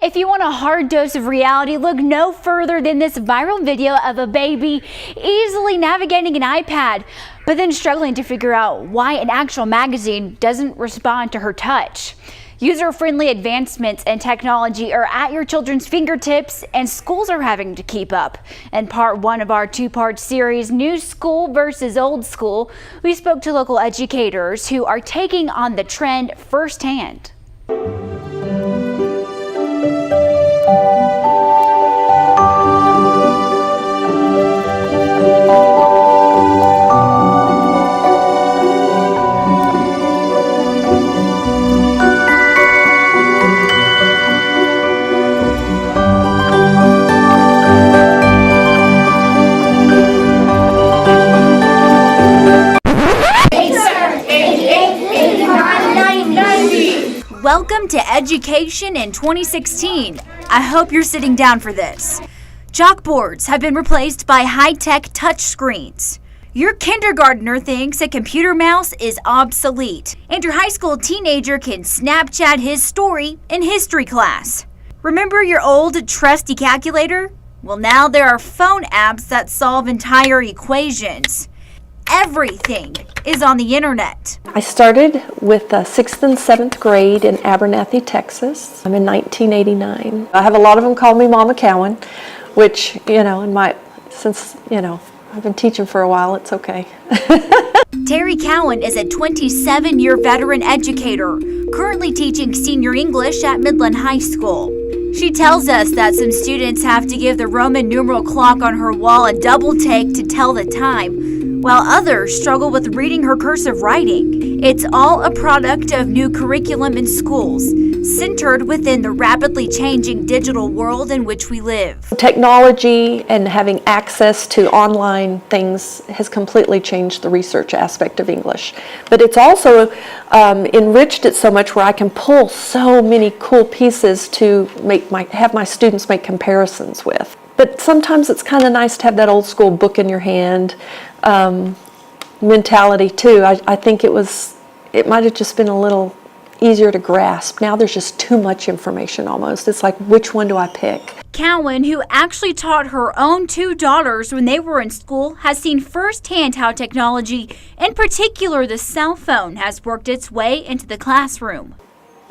If you want a hard dose of reality, look no further than this viral video of a baby easily navigating an iPad, but then struggling to figure out why an actual magazine doesn't respond to her touch. User-friendly advancements in technology are at your children's fingertips, and schools are having to keep up. In part one of our two-part series, New School versus Old School, we spoke to local educators who are taking on the trend firsthand. Welcome to Education in 2016. I hope you're sitting down for this. Chalkboards have been replaced by high-tech touchscreens. Your kindergartner thinks a computer mouse is obsolete, and your high school teenager can Snapchat his story in history class. Remember your old trusty calculator? Well, now there are phone apps that solve entire equations. Everything is on the internet. I started with 6th and 7th grade in Abernathy, Texas. I'm in 1989. I have a lot of them call me Mama Cowan, which, since I've been teaching for a while, it's okay. Terry Cowan is a 27-year veteran educator, currently teaching senior English at Midland High School. She tells us that some students have to give the Roman numeral clock on her wall a double take to tell the time, while others struggle with reading her cursive writing. It's all a product of new curriculum in schools, centered within the rapidly changing digital world in which we live. Technology and having access to online things has completely changed the research aspect of English. But it's also enriched it so much where I can pull so many cool pieces to have my students make comparisons with. But sometimes it's kind of nice to have that old school book in your hand mentality too. I think it might have just been a little easier to grasp. Now there's just too much information almost. It's like, which one do I pick? Cowan, who actually taught her own two daughters when they were in school, has seen firsthand how technology, in particular the cell phone, has worked its way into the classroom.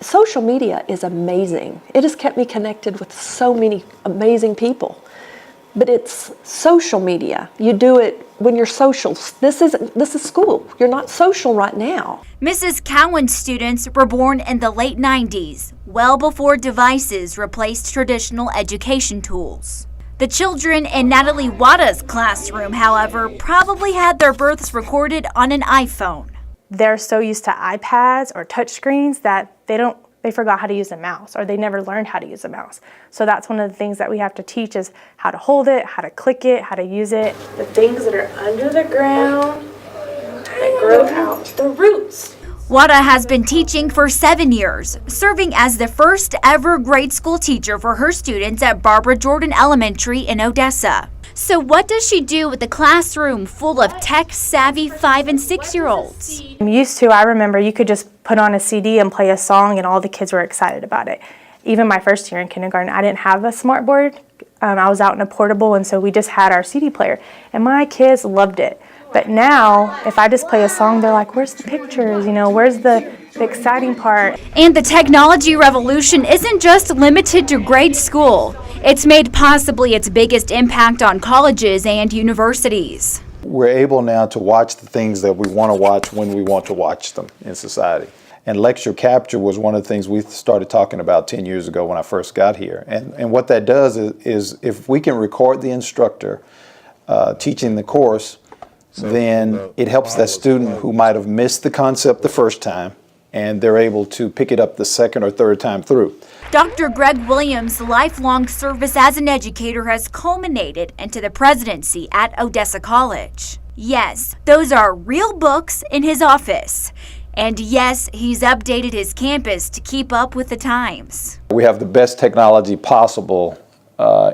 Social media is amazing. It has kept me connected with so many amazing people. But it's social media. You do it when you're social. This is school. You're not social right now. Mrs. Cowan's students were born in the late 90s, well before devices replaced traditional education tools. The children in Natalie Wada's classroom, however, probably had their births recorded on an iPhone. They're so used to iPads or touchscreens that they forgot how to use a mouse, or they never learned how to use a mouse. So that's one of the things that we have to teach is how to hold it, how to click it, how to use it. The things that are under the ground that grow out the roots. Wada has been teaching for 7 years, serving as the first ever grade school teacher for her students at Barbara Jordan Elementary in Odessa. So what does she do with a classroom full of tech-savvy 5- and 6-year-olds? I remember you could just put on a CD and play a song and all the kids were excited about it. Even my first year in kindergarten, I didn't have a smart board. I was out in a portable, and so we just had our CD player. And my kids loved it. But now, if I just play a song, they're like, where's the pictures? Where's the exciting part? And the technology revolution isn't just limited to grade school. It's made possibly its biggest impact on colleges and universities. We're able now to watch the things that we want to watch when we want to watch them in society. And lecture capture was one of the things we started talking about 10 years ago when I first got here. And what that does is if we can record the instructor teaching the course, then it helps that student who might have missed the concept the first time, and they're able to pick it up the second or third time through. Dr. Greg Williams' lifelong service as an educator has culminated into the presidency at Odessa College. Yes, those are real books in his office. And yes, he's updated his campus to keep up with the times. We have the best technology possible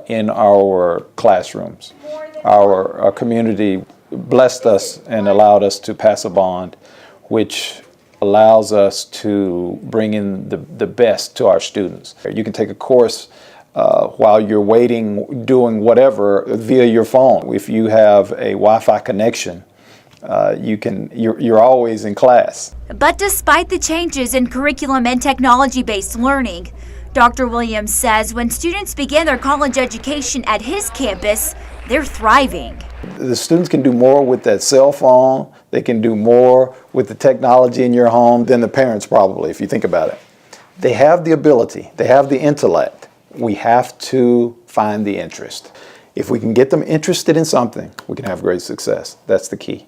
in our classrooms. Our community blessed us and allowed us to pass a bond which allows us to bring in the best to our students. You can take a course while you're waiting, doing whatever via your phone. If you have a Wi-Fi connection, you're always in class. But despite the changes in curriculum and technology-based learning, Dr. Williams says when students begin their college education at his campus, they're thriving. The students can do more with that cell phone. They can do more with the technology in your home than the parents probably, if you think about it. They have the ability, they have the intellect. We have to find the interest. If we can get them interested in something, we can have great success. That's the key.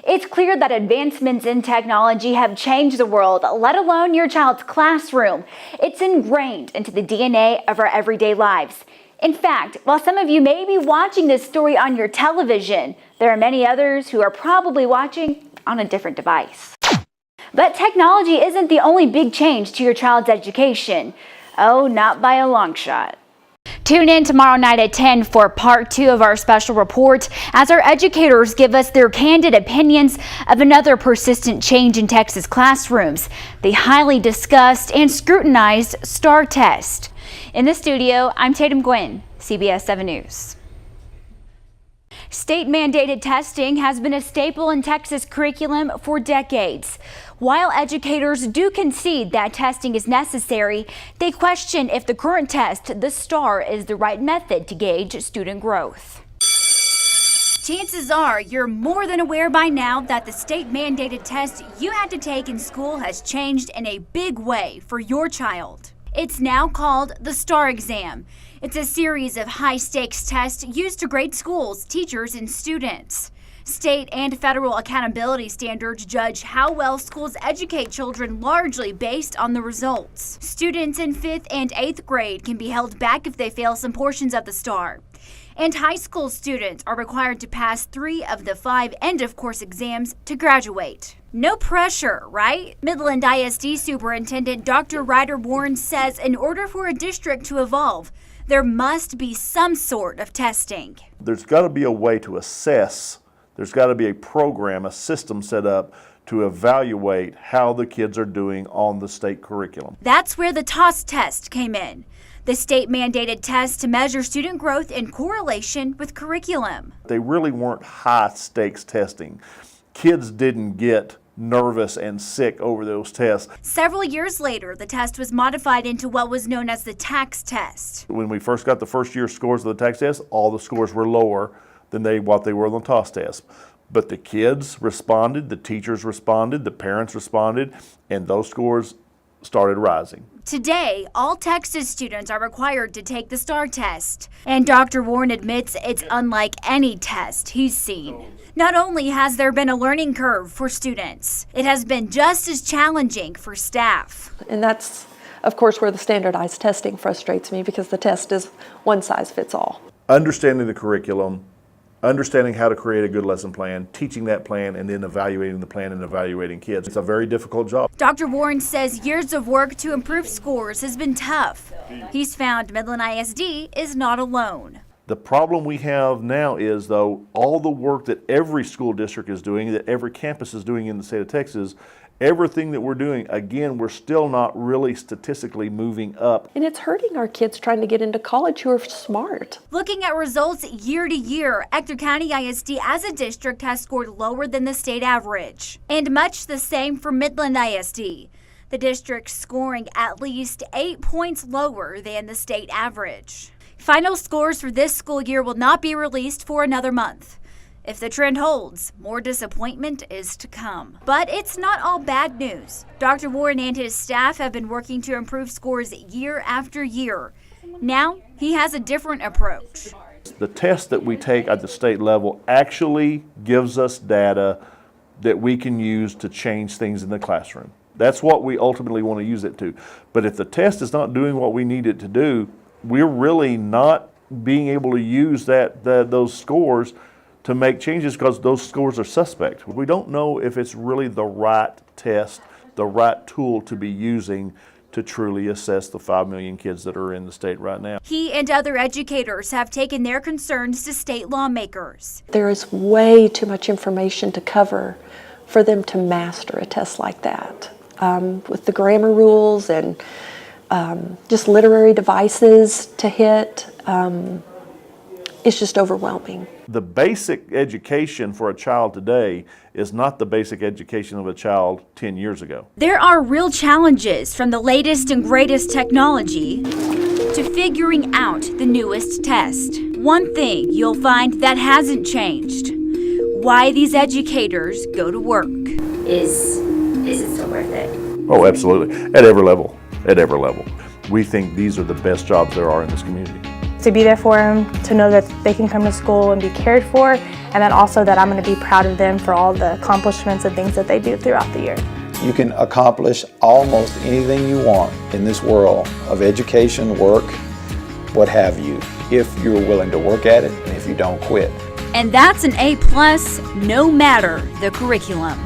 It's clear that advancements in technology have changed the world, let alone your child's classroom. It's ingrained into the DNA of our everyday lives. In fact, while some of you may be watching this story on your television, there are many others who are probably watching on a different device. But technology isn't the only big change to your child's education. Oh, not by a long shot. Tune in tomorrow night at 10 for part 2 of our special report as our educators give us their candid opinions of another persistent change in Texas classrooms, the highly discussed and scrutinized STAR test. In the studio, I'm Tatum Guinn, CBS 7 News. State-mandated testing has been a staple in Texas curriculum for decades. While educators do concede that testing is necessary, they question if the current test, the STAR, is the right method to gauge student growth. Chances are you're more than aware by now that the state-mandated test you had to take in school has changed in a big way for your child. It's now called the STAR exam. It's a series of high-stakes tests used to grade schools, teachers, and students. State and federal accountability standards judge how well schools educate children largely based on the results. Students in 5th and 8th grade can be held back if they fail some portions of the STAR. And high school students are required to pass 3 of the 5 end-of-course exams to graduate. No pressure, right? Midland ISD Superintendent Dr. Ryder Warren says in order for a district to evolve, there must be some sort of testing. There's got to be a way to assess. There's got to be a program, a system set up to evaluate how the kids are doing on the state curriculum. That's where the TOS test came in. The state-mandated test to measure student growth in correlation with curriculum. They really weren't high-stakes testing. Kids didn't get nervous and sick over those tests. Several years later, the test was modified into what was known as the TAKS test. When we first got the first year scores of the TAKS test, all the scores were lower than what they were on the TOS test. But the kids responded, the teachers responded, the parents responded, and those scores started rising. Today, all Texas students are required to take the STAR test. And Dr. Warren admits it's unlike any test he's seen. Not only has there been a learning curve for students, it has been just as challenging for staff. And that's, of course, where the standardized testing frustrates me, because the test is one size fits all. Understanding the curriculum, understanding how to create a good lesson plan, teaching that plan, and then evaluating the plan and evaluating kids. It's a very difficult job. Dr. Warren says years of work to improve scores has been tough. He's found Midland ISD is not alone. The problem we have now is, though, all the work that every school district is doing, that every campus is doing in the state of Texas, everything that we're doing, again, we're still not really statistically moving up. And it's hurting our kids trying to get into college who are smart. Looking at results year to year, Ector County ISD as a district has scored lower than the state average. And much the same for Midland ISD. The district scoring at least 8 points lower than the state average. Final scores for this school year will not be released for another month. If the trend holds, more disappointment is to come. But it's not all bad news. Dr. Warren and his staff have been working to improve scores year after year. Now, he has a different approach. The test that we take at the state level actually gives us data that we can use to change things in the classroom. That's what we ultimately want to use it to. But if the test is not doing what we need it to do, we're really not being able to use those scores to make changes, because those scores are suspect. We don't know if it's really the right test, the right tool to be using to truly assess the 5 million kids that are in the state right now. He and other educators have taken their concerns to state lawmakers. There is way too much information to cover for them to master a test like that. With the grammar rules and just literary devices to hit, it's just overwhelming. The basic education for a child today is not the basic education of a child 10 years ago. There are real challenges, from the latest and greatest technology to figuring out the newest test. One thing you'll find that hasn't changed: why these educators go to work. Is it still worth it? Oh, absolutely. At every level. At every level. We think these are the best jobs there are in this community. To be there for them, to know that they can come to school and be cared for, and then also that I'm going to be proud of them for all the accomplishments and things that they do throughout the year. You can accomplish almost anything you want in this world of education, work, what have you, if you're willing to work at it and if you don't quit. And that's an A+, no matter the curriculum.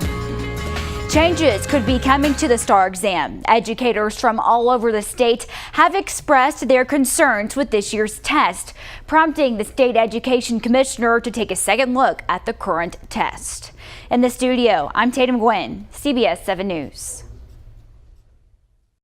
Changes could be coming to the STAR exam. Educators from all over the state have expressed their concerns with this year's test, prompting the state education commissioner to take a second look at the current test. In the studio, I'm Tatum Guinn, CBS 7 News.